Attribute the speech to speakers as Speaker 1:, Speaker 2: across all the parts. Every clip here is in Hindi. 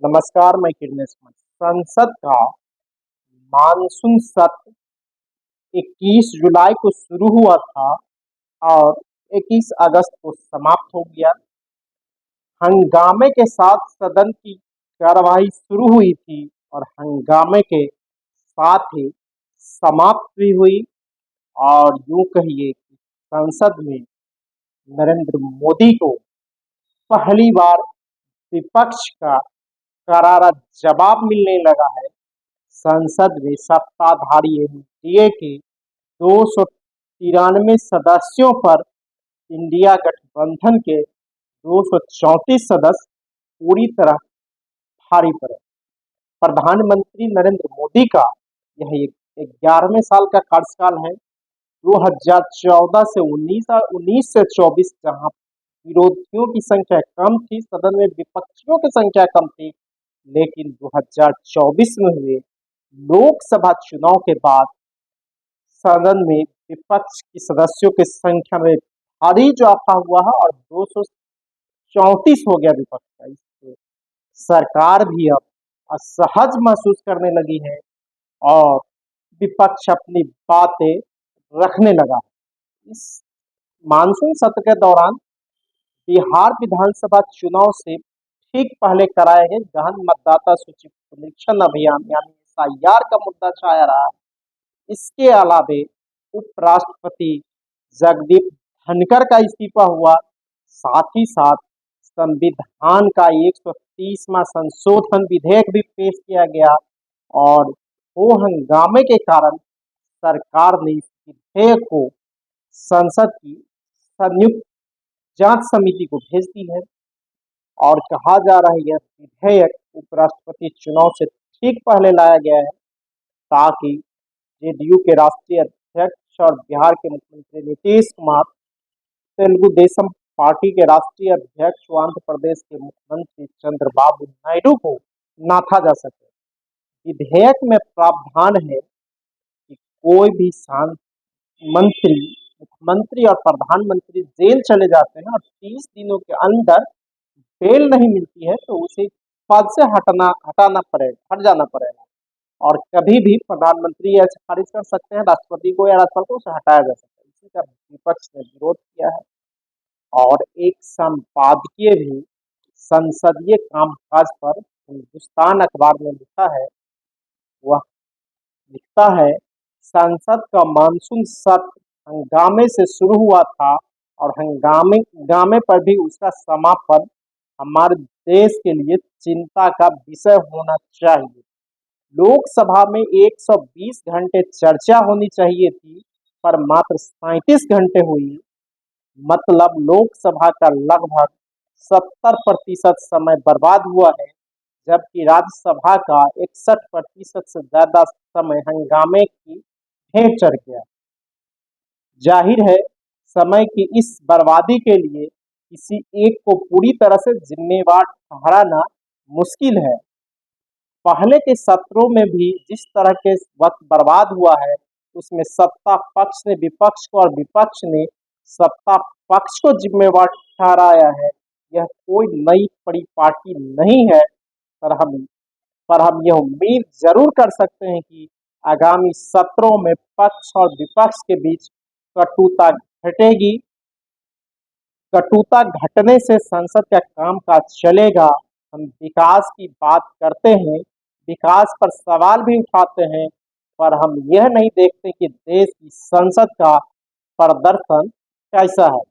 Speaker 1: नमस्कार, मैं किरणेश मन। संसद का मानसून सत्र 21 जुलाई को शुरू हुआ था और 21 अगस्त को समाप्त हो गया। हंगामे के साथ सदन की कार्यवाही शुरू हुई थी और हंगामे के साथ ही समाप्त भी हुई। और यूं कहिए कि संसद में नरेंद्र मोदी को पहली बार विपक्ष का करारा जवाब मिलने लगा है। संसद में सत्ताधारी एनडीए के 293 सदस्यों पर इंडिया गठबंधन के 234 सदस्य पूरी तरह भारी पड़े। प्रधानमंत्री नरेंद्र मोदी का यह एक 11वें साल का कार्यकाल है। 2014 से 19 और 19 से 24 जहां विरोधियों की संख्या कम थी, सदन में विपक्षियों की संख्या कम थी, लेकिन 2024 में हुए लोकसभा चुनाव के बाद सदन में विपक्ष की सदस्यों की संख्या में भारी इजाफा हुआ है और 234 हो गया विपक्ष का। इससे सरकार भी अब असहज महसूस करने लगी है और विपक्ष अपनी बातें रखने लगा है। इस मानसून सत्र के दौरान बिहार विधानसभा चुनाव से ठीक पहले कराए गए गहन मतदाता सूची पुनरीक्षण अभियान यानी एसआईआर का मुद्दा छाया रहा। इसके अलावे उपराष्ट्रपति जगदीप धनखड़ का इस्तीफा हुआ। साथ ही साथ संविधान का 130वां संशोधन विधेयक भी पेश किया गया और वो हंगामे के कारण सरकार ने इस विधेयक को संसद की संयुक्त जांच समिति को भेज दी है और कहा जा रहा है यह विधेयक उपराष्ट्रपति चुनाव से ठीक पहले लाया गया है ताकि जेडीयू के राष्ट्रीय अध्यक्ष और बिहार के मुख्यमंत्री नीतीश कुमार, तेलुगु देशम पार्टी के राष्ट्रीय अध्यक्ष व आंध्र प्रदेश के मुख्यमंत्री चंद्रबाबू नायडू को नाथा जा सके। विधेयक में प्रावधान है कि कोई भी मंत्री, मुख्यमंत्री और प्रधानमंत्री जेल चले जाते हैं और 30 दिनों के अंदर बेल नहीं मिलती है तो उसे पद से हट जाना पड़ेगा और कभी भी प्रधानमंत्री ऐसे खारिज कर सकते हैं राष्ट्रपति को या राज्यपाल को, उसे हटाया जा सकता है। इसी का विपक्ष ने विरोध किया है और एक संपादकीय भी संसदीय कामकाज पर हिंदुस्तान अखबार में लिखा है। वह लिखता है, संसद का मानसून सत्र हंगामे से शुरू हुआ था और हंगामे पर भी उसका समापन हमारे देश के लिए चिंता का विषय होना चाहिए। लोकसभा में 120 घंटे चर्चा होनी चाहिए थी पर मात्र 37 घंटे हुई। मतलब लोकसभा का लगभग 70% समय बर्बाद हुआ है, जबकि राज्यसभा का 61% से ज्यादा समय हंगामे की भेंट चढ़ गया। जाहिर है समय की इस बर्बादी के लिए किसी एक को पूरी तरह से जिम्मेवार ठहराना मुश्किल है। पहले के सत्रों में भी जिस तरह के वक्त बर्बाद हुआ है उसमें सत्ता पक्ष ने विपक्ष को और विपक्ष ने सत्ता पक्ष को जिम्मेवार ठहराया है। यह कोई नई परिपाटी नहीं है पर हम यह उम्मीद जरूर कर सकते हैं कि आगामी सत्रों में पक्ष और विपक्ष के बीच कटुता घटेगी। कटुता घटने से संसद का कामकाज चलेगा। हम विकास की बात करते हैं, विकास पर सवाल भी उठाते हैं, पर हम यह नहीं देखते कि देश की संसद का प्रदर्शन कैसा है,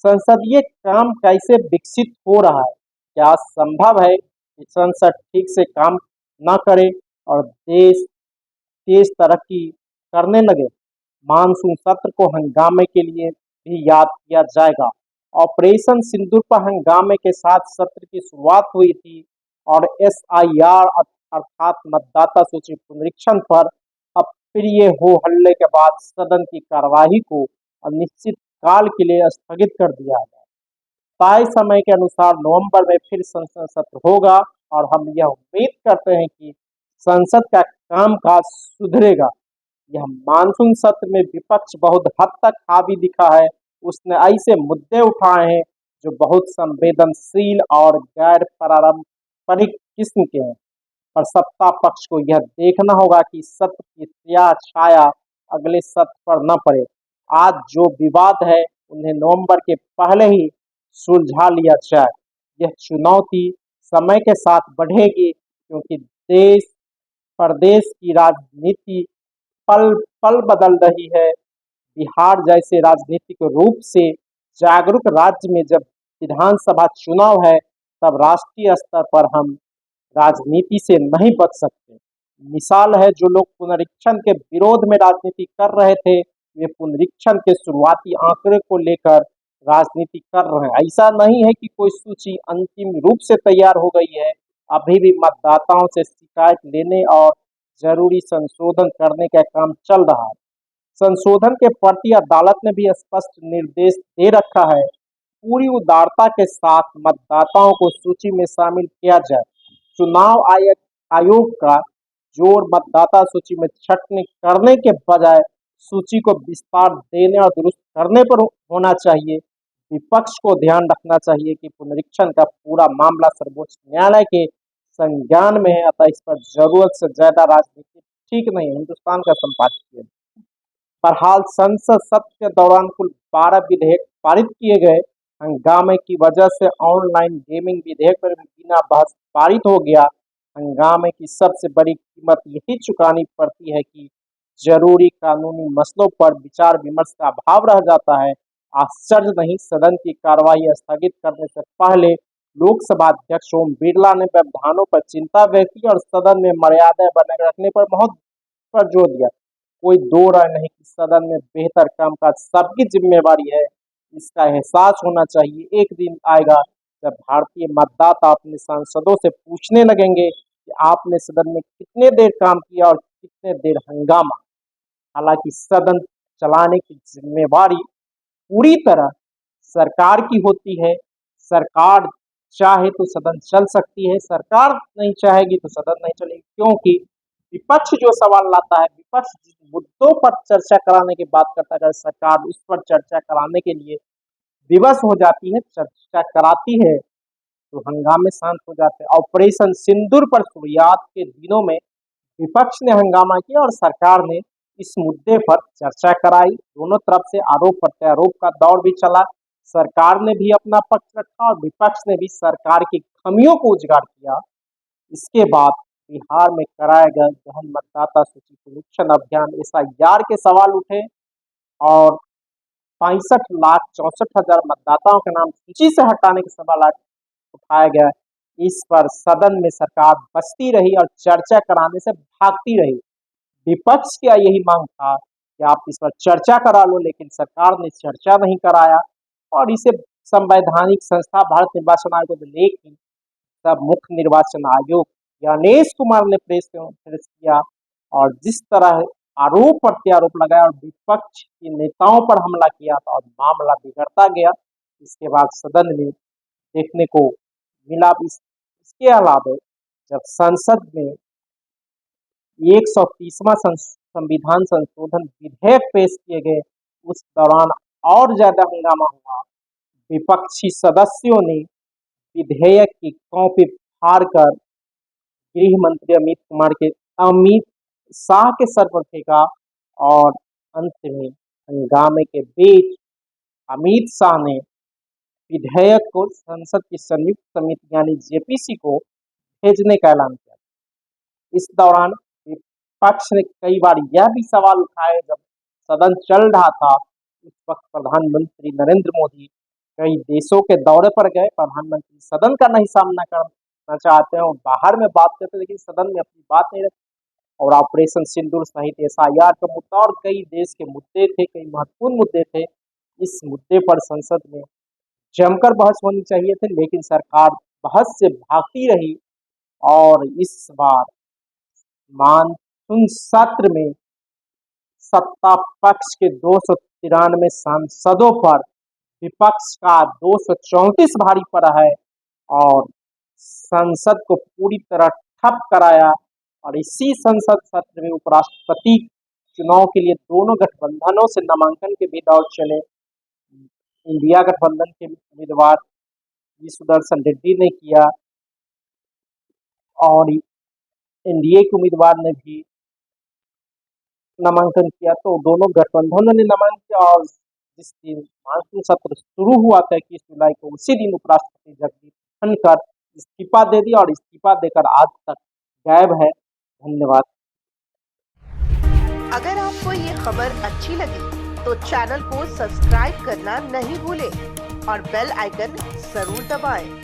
Speaker 1: संसदीय काम कैसे विकसित हो रहा है। क्या संभव है कि संसद ठीक से काम न करे और देश तेज तरक्की करने लगे? मानसून सत्र को हंगामे के लिए भी याद किया जाएगा। ऑपरेशन सिंदूर पर हंगामे के साथ सत्र की शुरुआत हुई थी और एसआईआर अर्थात मतदाता सूची पुनरीक्षण पर अप्रिय हो हल्ले के बाद सदन की कार्यवाही को अनिश्चित काल के लिए स्थगित कर दिया गया। तय समय के अनुसार नवंबर में फिर संसद सत्र होगा और हम यह उम्मीद करते हैं कि संसद का कामकाज सुधरेगा। यह मानसून सत्र में विपक्ष बहुत हद तक हावी दिखा है। उसने ऐसे मुद्दे उठाए हैं जो बहुत संवेदनशील और गैर पारस्परिक किस्म के हैं, पर सत्ता पक्ष को यह देखना होगा कि सत्य की स्याह छाया अगले सत्र पर न पड़े। आज जो विवाद है उन्हें नवंबर के पहले ही सुलझा लिया जाए। यह चुनौती समय के साथ बढ़ेगी, क्योंकि देश प्रदेश की राजनीति पल पल बदल रही है। बिहार जैसे राजनीतिक रूप से जागरूक राज्य में जब विधानसभा चुनाव है, तब राष्ट्रीय स्तर पर हम राजनीति से नहीं बच सकते। मिसाल है, जो लोग पुनरीक्षण के विरोध में राजनीति कर रहे थे, वे पुनरीक्षण के शुरुआती आंकड़े को लेकर राजनीति कर रहे हैं। ऐसा नहीं है कि कोई सूची अंतिम रूप से तैयार हो गई है। अभी भी मतदाताओं से शिकायत लेने और जरूरी संशोधन करने का काम चल रहा है। संशोधन के प्रति अदालत ने भी स्पष्ट निर्देश दे रखा है। पूरी उदारता के साथ मतदाताओं को सूची में शामिल किया जाए। चुनाव आयोग का जोर मतदाता सूची में छटनी करने के बजाय सूची को विस्तार देने और दुरुस्त करने पर होना चाहिए। विपक्ष को ध्यान रखना चाहिए कि पुनरीक्षण का पूरा मामला सर्वोच्च न्यायालय के संज्ञान में है, अतः इस पर जरूरत से ज्यादा राजनीति ठीक नहीं है। हिंदुस्तान का संपादकीय। बहरहाल संसद सत्र के दौरान कुल 12 विधेयक पारित किए गए। हंगामे की वजह से ऑनलाइन गेमिंग विधेयक पर भी बिना बहस पारित हो गया। हंगामे की सबसे बड़ी कीमत यही चुकानी पड़ती है कि जरूरी कानूनी मसलों पर विचार विमर्श का अभाव रह जाता है। आश्चर्य नहीं, सदन की कार्यवाही स्थगित करने से पहले लोकसभा अध्यक्ष ओम बिरला ने व्यवधानों पर चिंता व्यक्त की और सदन में मर्यादा बनाए रखने पर बहुत पर जोर दिया। कोई दो राय नहीं कि सदन में बेहतर कामकाज सबकी जिम्मेवारी है। इसका एहसास होना चाहिए। एक दिन आएगा जब भारतीय मतदाता अपने सांसदों से पूछने लगेंगे कि आपने सदन में कितने देर काम किया और कितने देर हंगामा। हालांकि सदन चलाने की जिम्मेवारी पूरी तरह सरकार की होती है। सरकार चाहे तो सदन चल सकती है, सरकार नहीं चाहेगी तो सदन नहीं चलेगी। क्योंकि विपक्ष जो सवाल लाता है, विपक्ष जिस मुद्दों पर चर्चा कराने की बात करता है, अगर सरकार उस पर चर्चा कराने के लिए विवश हो जाती है, चर्चा कराती है, तो हंगामे शांत हो जाते हैं। ऑपरेशन सिंदूर पर शुरुआत के दिनों में विपक्ष ने हंगामा किया और सरकार ने इस मुद्दे पर चर्चा कराई। दोनों तरफ से आरोप प्रत्यारोप का दौर भी चला। सरकार ने भी अपना पक्ष रखा और विपक्ष ने भी सरकार की खामियों को उजागर किया। इसके बाद बिहार में कराया गया गहन मतदाता सूची पुनरीक्षण अभियान एसआईआर के सवाल उठे और 65,64,000 मतदाताओं के नाम सूची से हटाने के सवाल उठाया गया। इस पर सदन में सरकार बचती रही और चर्चा कराने से भागती रही। विपक्ष का यही मांग था कि आप इस पर चर्चा करा लो, लेकिन सरकार ने चर्चा नहीं कराया और इसे संवैधानिक संस्था भारत निर्वाचन आयोग को, लेकिन तब मुख्य निर्वाचन आयोग गणेश कुमार ने प्रेस कॉन्फ्रेंस किया और जिस तरह आरोप प्रत्यारोप लगाया और विपक्ष के नेताओं पर हमला किया था और मामला बिगड़ता गया। इसके बाद सदन में देखने को मिला। इसके अलावा जब संसद में 130वां संविधान संशोधन विधेयक पेश किए गए, उस दौरान और ज्यादा हंगामा हुआ। विपक्षी सदस्यों ने विधेयक की कॉपी फाड़कर गृह मंत्री अमित शाह के सर पर फेंका और अंत में हंगामे के बीच अमित शाह ने विधेयक को संसद की संयुक्त समिति यानी जेपीसी को भेजने का ऐलान किया। इस दौरान विपक्ष ने कई बार यह भी सवाल उठाए, जब सदन चल रहा था उस वक्त प्रधानमंत्री नरेंद्र मोदी कई देशों के दौरे पर गए। प्रधानमंत्री सदन का नहीं सामना करना चाहते हैं और बाहर में बात करते, लेकिन सदन में अपनी बात नहीं रखते। और ऑपरेशन सिंदूर सहित एसआईआर का मुद्दा और कई देश के मुद्दे थे, कई महत्वपूर्ण मुद्दे थे। इस मुद्दे पर संसद में जमकर बहस होनी चाहिए थे, लेकिन सरकार बहस से भागती रही और इस बार मानसून सत्र में सत्ता पक्ष के 293 सांसदों पर विपक्ष का 234 भारी पड़ा है और संसद को पूरी तरह ठप कराया। और इसी संसद सत्र में उपराष्ट्रपति चुनाव के लिए दोनों गठबंधनों से नामांकन के भी दौर चले। इंडिया गठबंधन के उम्मीदवार जी सुदर्शन रेड्डी ने किया और एनडीए के उम्मीदवार ने भी नामांकन किया, तो दोनों गठबंधनों ने नामांकन किया। और जिस दिन मानसून सत्र शुरू हुआ था 21 जुलाई को, उसी दिन उपराष्ट्रपति जगदीप धनखड़ इस्तीफा दे दिया और इस्तीफा देकर आज तक गायब है। धन्यवाद।
Speaker 2: अगर आपको ये खबर अच्छी लगी तो चैनल को सब्सक्राइब करना नहीं भूलें और बेल आइकन जरूर दबाएं।